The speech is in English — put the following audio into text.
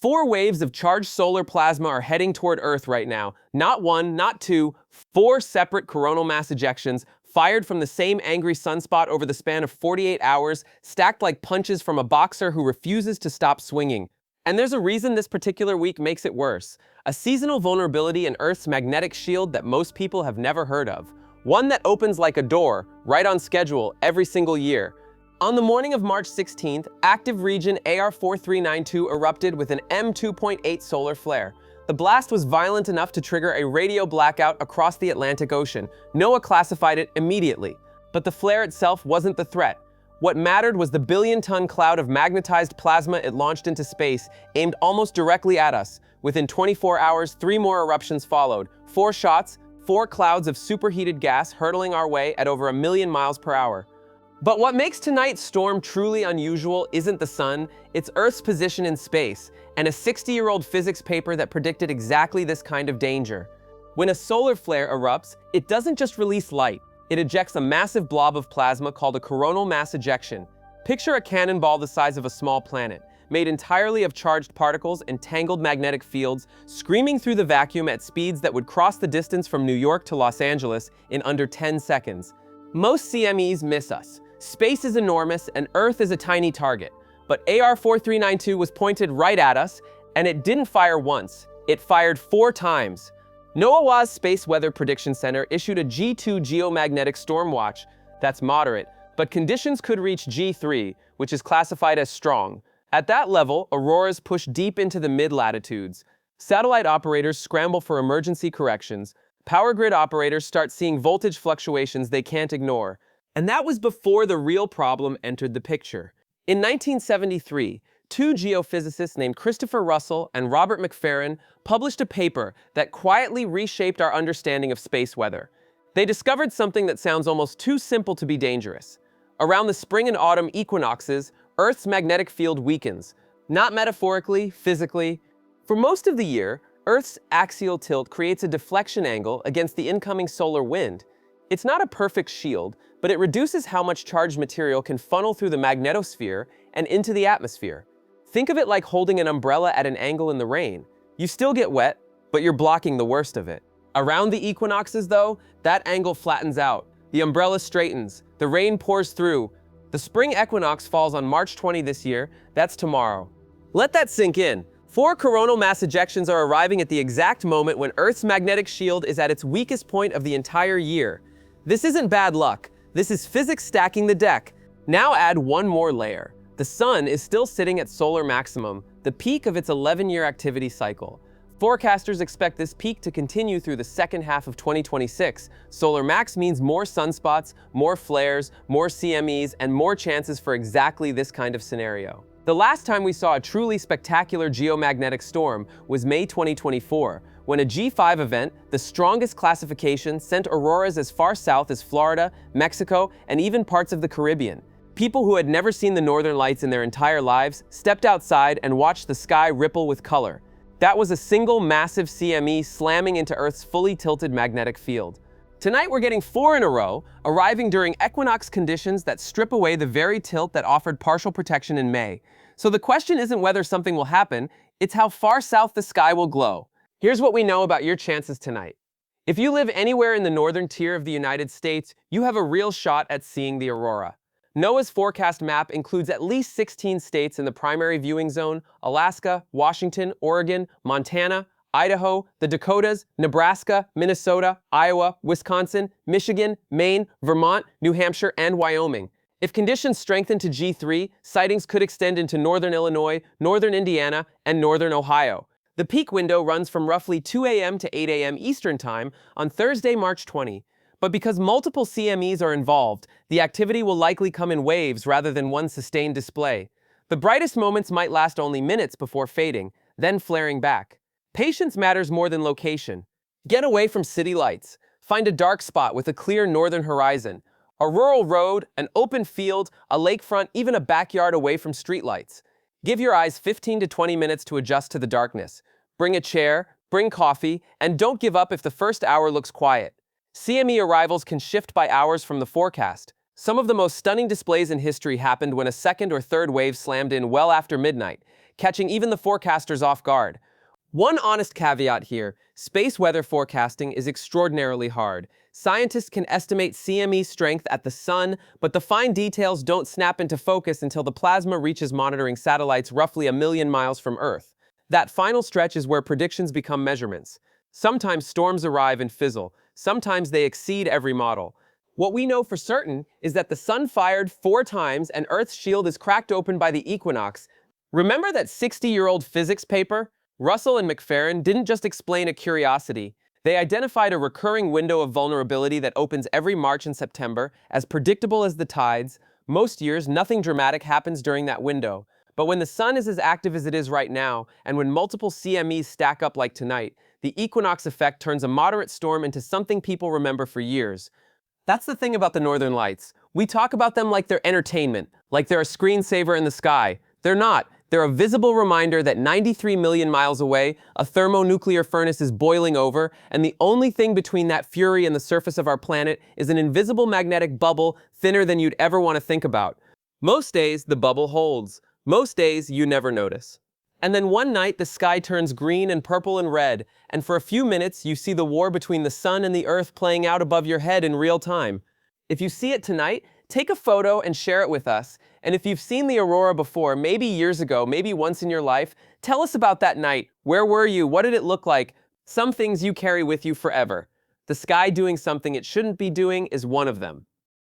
4 waves of charged solar plasma are heading toward Earth right now. Not one, not two, 4 separate coronal mass ejections fired from the same angry sunspot over the span of 48 hours, stacked like punches from a boxer who refuses to stop swinging. And there's a reason this particular week makes it worse. A seasonal vulnerability in Earth's magnetic shield that most people have never heard of. One that opens like a door, right on schedule, every single year. On the morning of March 16th, active region AR4392 erupted with an M2.8 solar flare. The blast was violent enough to trigger a radio blackout across the Atlantic Ocean. NOAA classified it immediately. But the flare itself wasn't the threat. What mattered was the billion-ton cloud of magnetized plasma it launched into space, aimed almost directly at us. Within 24 hours, 3 more eruptions followed. 4 shots, 4 clouds of superheated gas hurtling our way at over 1 million miles per hour. But what makes tonight's storm truly unusual isn't the sun, it's Earth's position in space, and a 60-year-old physics paper that predicted exactly this kind of danger. When a solar flare erupts, it doesn't just release light, it ejects a massive blob of plasma called a coronal mass ejection. Picture a cannonball the size of a small planet, made entirely of charged particles and tangled magnetic fields, screaming through the vacuum at speeds that would cross the distance from New York to Los Angeles in under 10 seconds. Most CMEs miss us. Space is enormous and Earth is a tiny target, but AR4392 was pointed right at us, and it didn't fire once, it fired 4 times. NOAA's Space Weather Prediction Center issued a G2 geomagnetic storm watch. That's moderate, but conditions could reach G3, which is classified as strong. At that level, auroras push deep into the mid-latitudes. Satellite operators scramble for emergency corrections. Power grid operators start seeing voltage fluctuations they can't ignore. And that was before the real problem entered the picture. In 1973, 2 geophysicists named Christopher Russell and Robert-McPherron published a paper that quietly reshaped our understanding of space weather. They discovered something that sounds almost too simple to be dangerous. Around the spring and autumn equinoxes, Earth's magnetic field weakens. Not metaphorically, physically. For most of the year, Earth's axial tilt creates a deflection angle against the incoming solar wind. It's not a perfect shield, but it reduces how much charged material can funnel through the magnetosphere and into the atmosphere. Think of it like holding an umbrella at an angle in the rain. You still get wet, but you're blocking the worst of it. Around the equinoxes, though, that angle flattens out. The umbrella straightens. The rain pours through. The spring equinox falls on March 20 this year. That's tomorrow. Let that sink in. 4 coronal mass ejections are arriving at the exact moment when Earth's magnetic shield is at its weakest point of the entire year. This isn't bad luck. This is physics stacking the deck. Now add one more layer. The sun is still sitting at solar maximum, the peak of its 11-year activity cycle. Forecasters expect this peak to continue through the second half of 2026. Solar max means more sunspots, more flares, more CMEs, and more chances for exactly this kind of scenario. The last time we saw a truly spectacular geomagnetic storm was May 2024, when a G5 event, the strongest classification, sent auroras as far south as Florida, Mexico, and even parts of the Caribbean. People who had never seen the northern lights in their entire lives stepped outside and watched the sky ripple with color. That was a single massive CME slamming into Earth's fully tilted magnetic field. Tonight we're getting 4 in a row, arriving during equinox conditions that strip away the very tilt that offered partial protection in May. So the question isn't whether something will happen, it's how far south the sky will glow. Here's what we know about your chances tonight. If you live anywhere in the northern tier of the United States, you have a real shot at seeing the aurora. NOAA's forecast map includes at least 16 states in the primary viewing zone: Alaska, Washington, Oregon, Montana, Idaho, the Dakotas, Nebraska, Minnesota, Iowa, Wisconsin, Michigan, Maine, Vermont, New Hampshire, and Wyoming. If conditions strengthen to G3, sightings could extend into northern Illinois, northern Indiana, and northern Ohio. The peak window runs from roughly 2 a.m. to 8 a.m. Eastern Time on Thursday, March 20. But because multiple CMEs are involved, the activity will likely come in waves rather than one sustained display. The brightest moments might last only minutes before fading, then flaring back. Patience matters more than location. Get away from city lights. Find a dark spot with a clear northern horizon. A rural road, an open field, a lakefront, even a backyard away from streetlights. Give your eyes 15 to 20 minutes to adjust to the darkness. Bring a chair, bring coffee, and don't give up if the first hour looks quiet. CME arrivals can shift by hours from the forecast. Some of the most stunning displays in history happened when a second or third wave slammed in well after midnight. catching even the forecasters off guard. One honest caveat here: space weather forecasting is extraordinarily hard. Scientists can estimate CME strength at the sun, but the fine details don't snap into focus until the plasma reaches monitoring satellites roughly 1 million miles from Earth. That final stretch is where predictions become measurements. Sometimes storms arrive and fizzle. Sometimes they exceed every model. What we know for certain is that the sun fired 4 times and Earth's shield is cracked open by the equinox. Remember that 60-year-old physics paper? Russell and McPherron didn't just explain a curiosity. They identified a recurring window of vulnerability that opens every March and September, as predictable as the tides. Most years, nothing dramatic happens during that window. But when the sun is as active as it is right now, and when multiple CMEs stack up like tonight, the equinox effect turns a moderate storm into something people remember for years. That's the thing about the northern lights. We talk about them like they're entertainment, like they're a screensaver in the sky. They're not. They're a visible reminder that 93 million miles away, a thermonuclear furnace is boiling over, and the only thing between that fury and the surface of our planet is an invisible magnetic bubble thinner than you'd ever want to think about. Most days, the bubble holds. Most days, you never notice. And then one night, the sky turns green and purple and red, and for a few minutes, you see the war between the sun and the earth playing out above your head in real time. If you see it tonight, take a photo and share it with us. And if you've seen the aurora before, maybe years ago, maybe once in your life, tell us about that night. Where were you? What did it look like? Some things you carry with you forever. The sky doing something it shouldn't be doing is one of them.